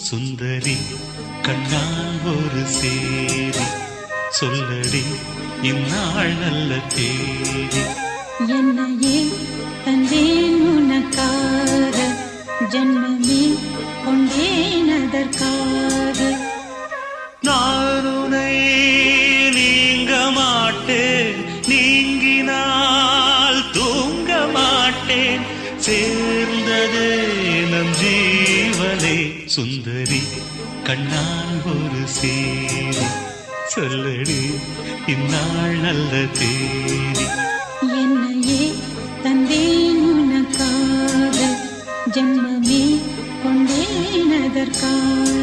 சுந்தரி கண்ணால் ஒரு சேரி சொல்லடி இந்நாள் நல்ல தேதி. என்னையே தந்தேன் உனக்காக, ஜன்மமே கொண்டேன் அதற்காக. நான் உன்னை நீங்க மாட்டேன், நீங்கினால் தூங்க மாட்டேன், சேர்ந்ததே நம் ஜீவனே. சுந்தரி கண்ணால் ஒரு சேரி சொல்லடி இந்நாள் நல்ல தேதி. என்னையே தந்தேன் உனக்காக, ஜன்மமே கொண்டேன் அதற்காக.